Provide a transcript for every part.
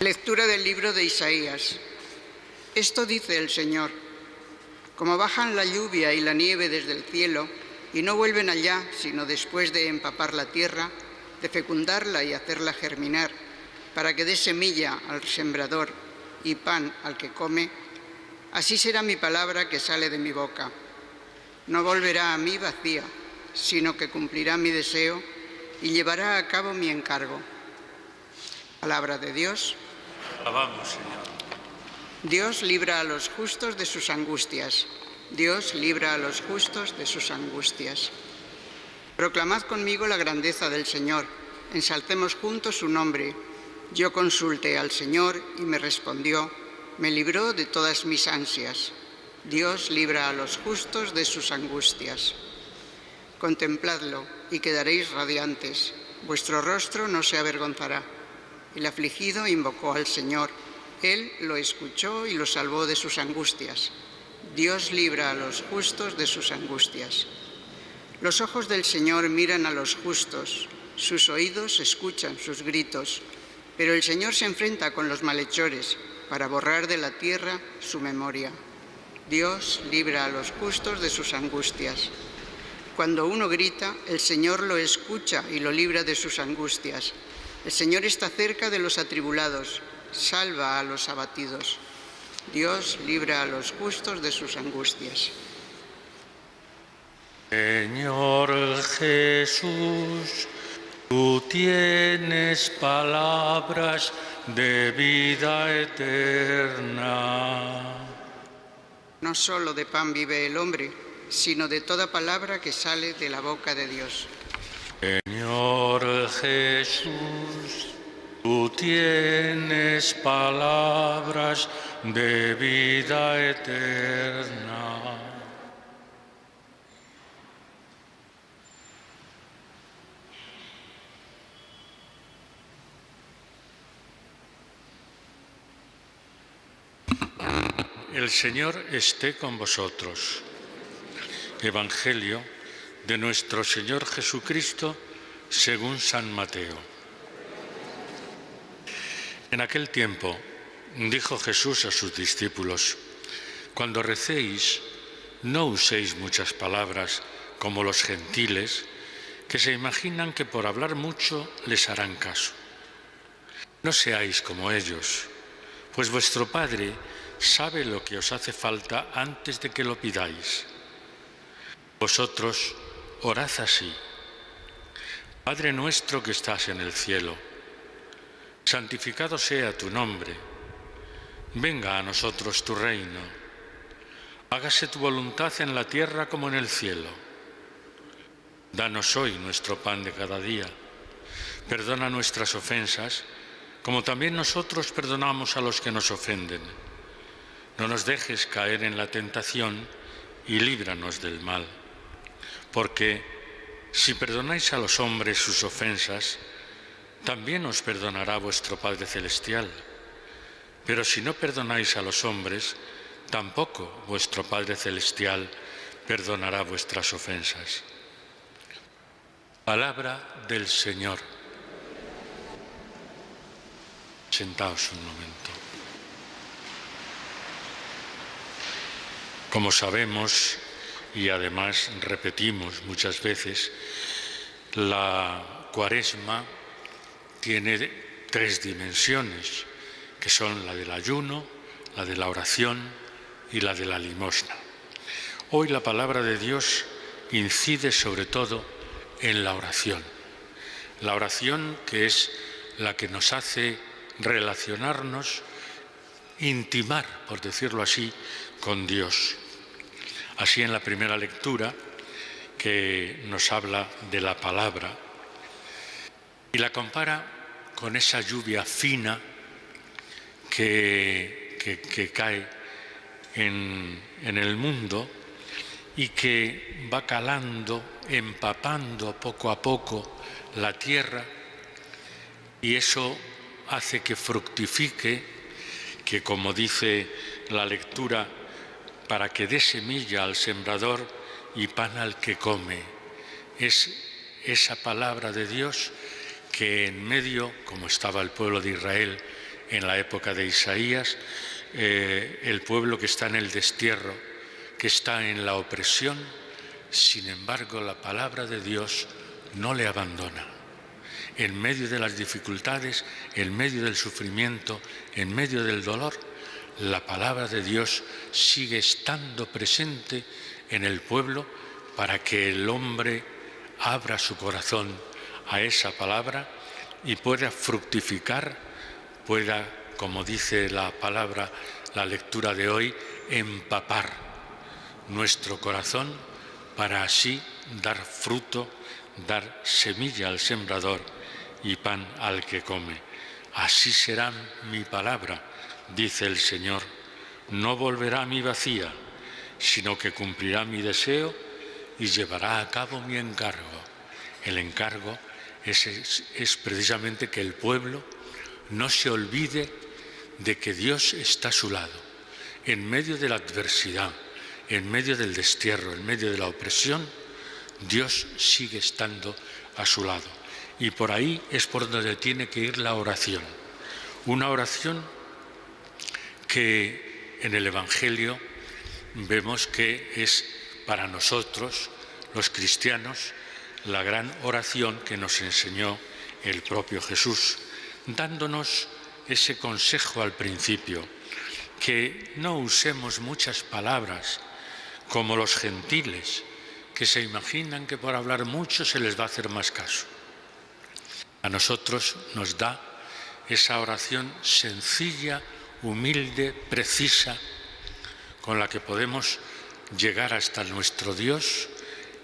Lectura del libro de Isaías. Esto dice el Señor: como bajan la lluvia y la nieve desde el cielo y no vuelven allá, sino después de empapar la tierra, de fecundarla y hacerla germinar, para que dé semilla al sembrador y pan al que come, así será mi palabra que sale de mi boca. No volverá a mí vacía, sino que cumplirá mi deseo y llevará a cabo mi encargo. Palabra de Dios. Alabamos, Señor. Dios libra a los justos de sus angustias. Dios libra a los justos de sus angustias. Proclamad conmigo la grandeza del Señor. Ensalcemos juntos su nombre. Yo consulté al Señor y me respondió. Me libró de todas mis ansias. Dios libra a los justos de sus angustias. Contempladlo y quedaréis radiantes. Vuestro rostro no se avergonzará. El afligido invocó al Señor. Él lo escuchó y lo salvó de sus angustias. Dios libra a los justos de sus angustias. Los ojos del Señor miran a los justos, sus oídos escuchan sus gritos, pero el Señor se enfrenta con los malhechores para borrar de la tierra su memoria. Dios libra a los justos de sus angustias. Cuando uno grita, el Señor lo escucha y lo libra de sus angustias. El Señor está cerca de los atribulados, salva a los abatidos. Dios libra a los justos de sus angustias. Señor Jesús, tú tienes palabras de vida eterna. No solo de pan vive el hombre, sino de toda palabra que sale de la boca de Dios. Señor Jesús, tú tienes palabras de vida eterna. El Señor esté con vosotros. Evangelio de nuestro Señor Jesucristo según San Mateo. En aquel tiempo dijo Jesús a sus discípulos: cuando recéis, no uséis muchas palabras como los gentiles, que se imaginan que por hablar mucho les harán caso. No seáis como ellos, pues vuestro Padre sabe lo que os hace falta antes de que lo pidáis. Vosotros orad así: Padre nuestro que estás en el cielo, santificado sea tu nombre, venga a nosotros tu reino, hágase tu voluntad en la tierra como en el cielo. Danos hoy nuestro pan de cada día, perdona nuestras ofensas, como también nosotros perdonamos a los que nos ofenden. No nos dejes caer en la tentación y líbranos del mal. Porque si perdonáis a los hombres sus ofensas, también os perdonará vuestro Padre Celestial. Pero si no perdonáis a los hombres, tampoco vuestro Padre Celestial perdonará vuestras ofensas. Palabra del Señor. Sentaos un momento. Como sabemos, y además repetimos muchas veces, la Cuaresma tiene 3 dimensiones, que son la del ayuno, la de la oración y la de la limosna. Hoy la palabra de Dios incide sobre todo en la oración que es la que nos hace relacionarnos, intimar, por decirlo así, con Dios. Así en la primera lectura, que nos habla de la palabra y la compara con esa lluvia fina que cae en el mundo y que va calando, empapando poco a poco la tierra, y eso hace que fructifique, que como dice la lectura, para que dé semilla al sembrador y pan al que come. Es esa palabra de Dios que en medio, como estaba el pueblo de Israel, en la época de Isaías, el pueblo que está en el destierro, que está en la opresión, sin embargo la palabra de Dios no le abandona. En medio de las dificultades, en medio del sufrimiento, en medio del dolor, la palabra de Dios sigue estando presente en el pueblo para que el hombre abra su corazón a esa palabra y pueda fructificar, pueda, como dice la palabra, la lectura de hoy, empapar nuestro corazón para así dar fruto, dar semilla al sembrador y pan al que come. Así será mi palabra, dice el Señor, no volverá a mí vacía, sino que cumplirá mi deseo y llevará a cabo mi encargo. El encargo es precisamente que el pueblo no se olvide de que Dios está a su lado, en medio de la adversidad, en medio del destierro, en medio de la opresión, Dios sigue estando a su lado. Y por ahí es por donde tiene que ir la oración. Una oración que en el Evangelio vemos que es para nosotros, los cristianos, la gran oración que nos enseñó el propio Jesús, dándonos ese consejo al principio, que no usemos muchas palabras como los gentiles, que se imaginan que por hablar mucho se les va a hacer más caso. A nosotros nos da esa oración sencilla, humilde, precisa, con la que podemos llegar hasta nuestro Dios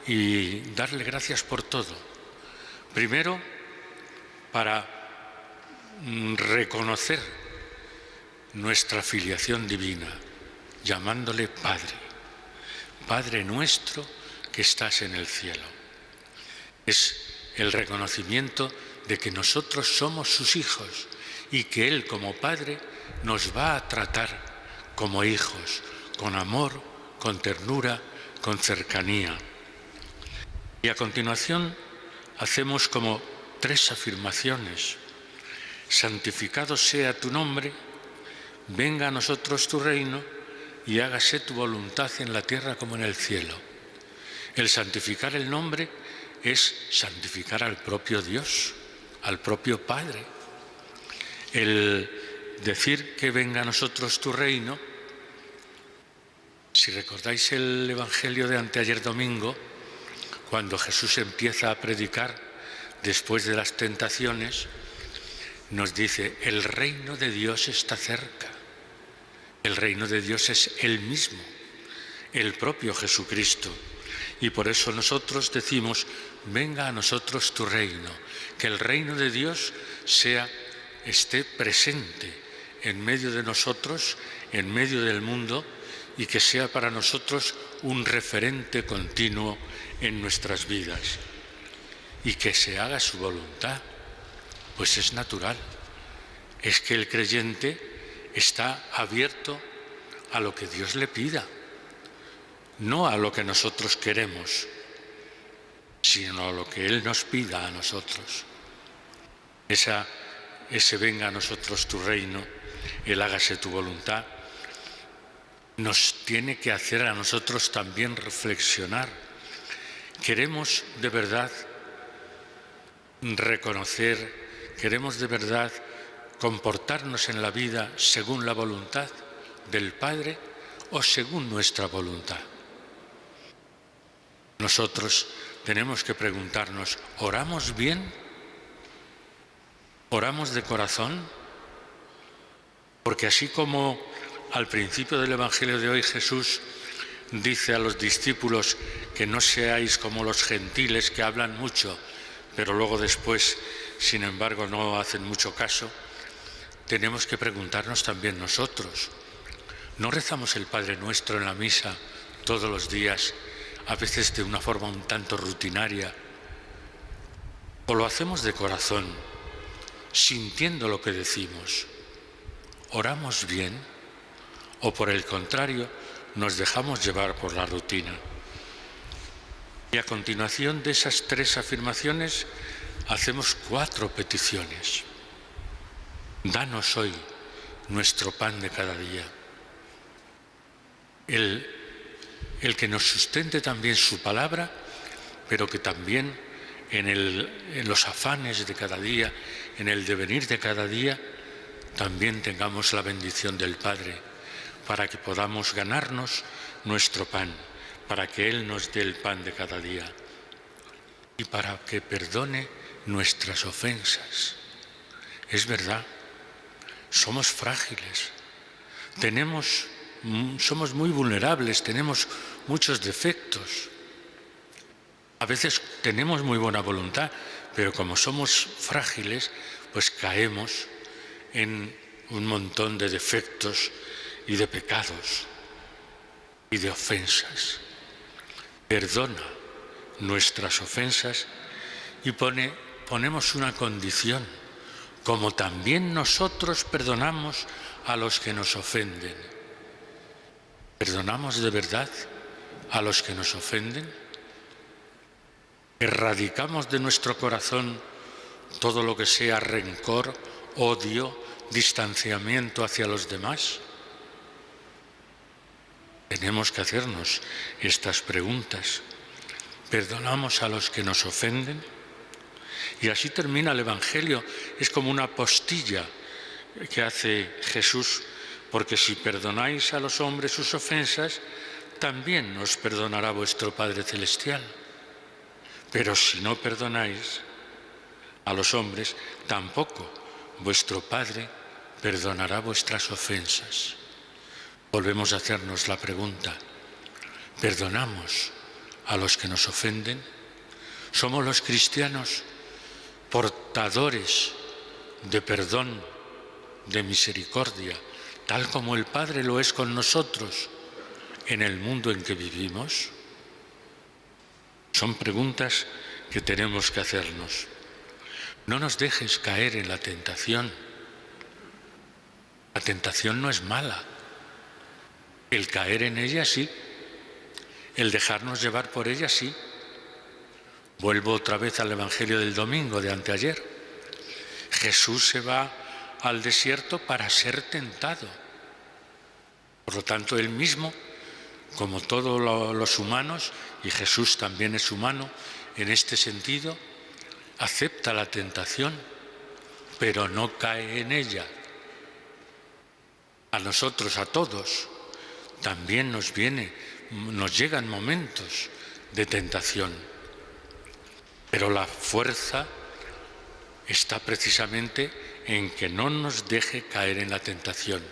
y darle gracias por todo. Primero, para reconocer nuestra filiación divina, llamándole Padre, Padre nuestro que estás en el cielo. Es el reconocimiento de que nosotros somos sus hijos y que Él como Padre nos va a tratar como hijos, con amor, con ternura, con cercanía. Y a continuación hacemos como 3 afirmaciones. Santificado sea tu nombre, venga a nosotros tu reino y hágase tu voluntad en la tierra como en el cielo. El santificar el nombre es santificar al propio Dios, al propio Padre. El decir que venga a nosotros tu reino, si recordáis el Evangelio de anteayer domingo, cuando Jesús empieza a predicar después de las tentaciones, nos dice, el reino de Dios está cerca. El reino de Dios es Él mismo, el propio Jesucristo. Y por eso nosotros decimos, venga a nosotros tu reino, que el reino de Dios esté presente en medio de nosotros, en medio del mundo, y que sea para nosotros un referente continuo en nuestras vidas. Y que se haga su voluntad, pues es natural. Es que el creyente está abierto a lo que Dios le pida, no a lo que nosotros queremos, sino a lo que Él nos pida a nosotros. Ese venga a nosotros tu reino, el hágase tu voluntad, nos tiene que hacer a nosotros también reflexionar. ¿Queremos de verdad reconocer, queremos de verdad comportarnos en la vida según la voluntad del Padre o según nuestra voluntad? Nosotros tenemos que preguntarnos, ¿oramos bien? ¿Oramos de corazón? Porque así como al principio del Evangelio de hoy Jesús dice a los discípulos que no seáis como los gentiles que hablan mucho, pero luego después, sin embargo, no hacen mucho caso, tenemos que preguntarnos también nosotros. ¿No rezamos el Padre Nuestro en la misa todos los días, a veces de una forma un tanto rutinaria? ¿O lo hacemos de corazón, sintiendo lo que decimos? ¿Oramos bien? ¿O por el contrario, nos dejamos llevar por la rutina? Y a continuación de esas 3 afirmaciones, hacemos 4 peticiones. Danos hoy nuestro pan de cada día. El que nos sustente también su palabra, pero que también en los afanes de cada día, en el devenir de cada día, también tengamos la bendición del Padre, para que podamos ganarnos nuestro pan, para que Él nos dé el pan de cada día y para que perdone nuestras ofensas. Es verdad, somos frágiles, somos muy vulnerables, tenemos muchos defectos. A veces tenemos muy buena voluntad, pero como somos frágiles, pues caemos en un montón de defectos y de pecados y de ofensas. Perdona nuestras ofensas y ponemos una condición, como también nosotros perdonamos a los que nos ofenden. ¿Perdonamos de verdad a los que nos ofenden? ¿Erradicamos de nuestro corazón todo lo que sea rencor, odio, distanciamiento hacia los demás? Tenemos que hacernos estas preguntas. ¿Perdonamos a los que nos ofenden? Y así termina el Evangelio. Es como una postilla que hace Jesús, porque si perdonáis a los hombres sus ofensas, también os perdonará vuestro Padre Celestial. Pero si no perdonáis a los hombres, tampoco vuestro Padre perdonará vuestras ofensas. Volvemos a hacernos la pregunta, ¿perdonamos a los que nos ofenden? ¿Somos los cristianos portadores de perdón, de misericordia, tal como el Padre lo es con nosotros en el mundo en que vivimos? Son preguntas que tenemos que hacernos. No nos dejes caer en la tentación. La tentación no es mala. El caer en ella sí. El dejarnos llevar por ella sí. Vuelvo otra vez al Evangelio del domingo de anteayer. Jesús se va al desierto para ser tentado. Por lo tanto, Él mismo, como todos los humanos, y Jesús también es humano en este sentido, acepta la tentación, pero no cae en ella. A nosotros, a todos, también nos llegan momentos de tentación, pero la fuerza está precisamente en que no nos deje caer en la tentación,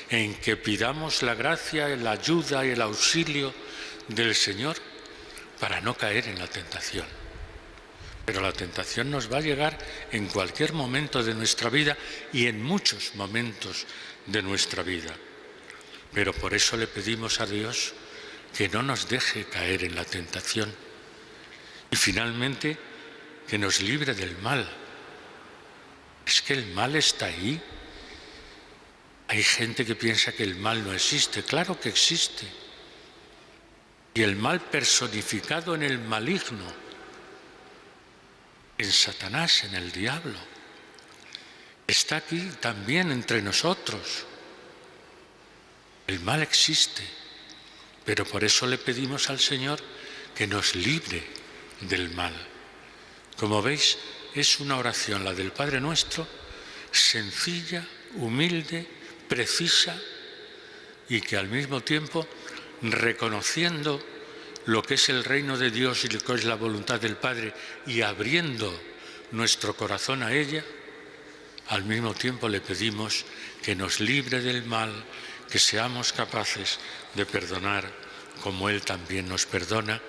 en que pidamos la gracia, la ayuda y el auxilio del Señor para no caer en la tentación. Pero la tentación nos va a llegar en cualquier momento de nuestra vida y en muchos momentos de nuestra vida. Pero por eso le pedimos a Dios que no nos deje caer en la tentación y finalmente que nos libre del mal. Es que el mal está ahí. Hay gente que piensa que el mal no existe. Claro que existe. Y el mal personificado en el maligno, en Satanás, en el diablo, está aquí también entre nosotros. El mal existe, pero por eso le pedimos al Señor que nos libre del mal. Como veis, es una oración, la del Padre Nuestro, sencilla, humilde, precisa y que al mismo tiempo, reconociendo lo que es el reino de Dios y lo que es la voluntad del Padre y abriendo nuestro corazón a ella, al mismo tiempo le pedimos que nos libre del mal, que seamos capaces de perdonar como Él también nos perdona.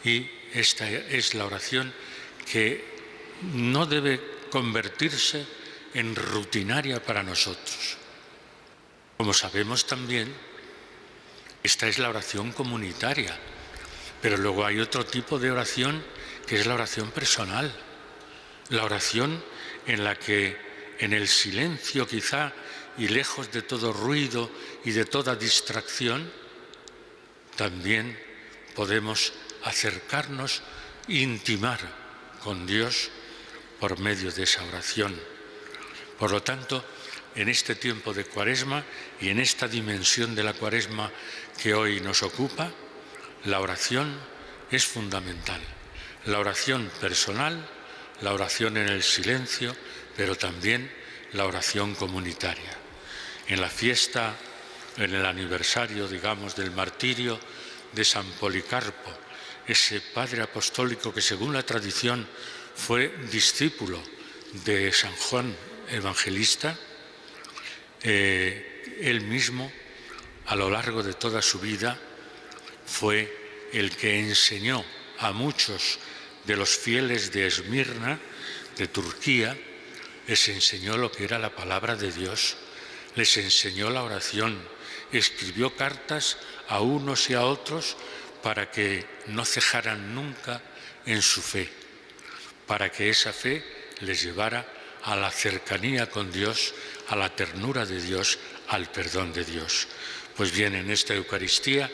Y esta es la oración que no debe convertirse en rutinaria para nosotros. Como sabemos también, esta es la oración comunitaria, pero luego hay otro tipo de oración que es la oración personal, la oración en la que en el silencio quizá y lejos de todo ruido y de toda distracción, también podemos acercarnos e intimar con Dios por medio de esa oración. Por lo tanto, en este tiempo de Cuaresma y en esta dimensión de la Cuaresma que hoy nos ocupa, la oración es fundamental. La oración personal, la oración en el silencio, pero también la oración comunitaria. En la fiesta, en el aniversario, digamos, del martirio de San Policarpo, ese padre apostólico que según la tradición fue discípulo de San Juan Evangelista, él mismo, a lo largo de toda su vida, fue el que enseñó a muchos de los fieles de Esmirna, de Turquía, les enseñó lo que era la palabra de Dios, les enseñó la oración, escribió cartas a unos y a otros para que no cejaran nunca en su fe, para que esa fe les llevara a la cercanía con Dios, a la ternura de Dios, al perdón de Dios. Pues bien, en esta Eucaristía,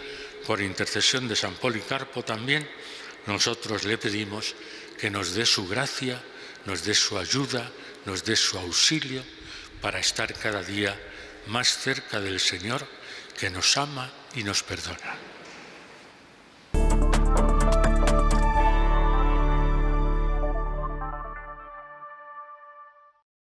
por intercesión de San Policarpo también, nosotros le pedimos que nos dé su gracia, nos dé su ayuda, nos dé su auxilio para estar cada día más cerca del Señor, que nos ama y nos perdona.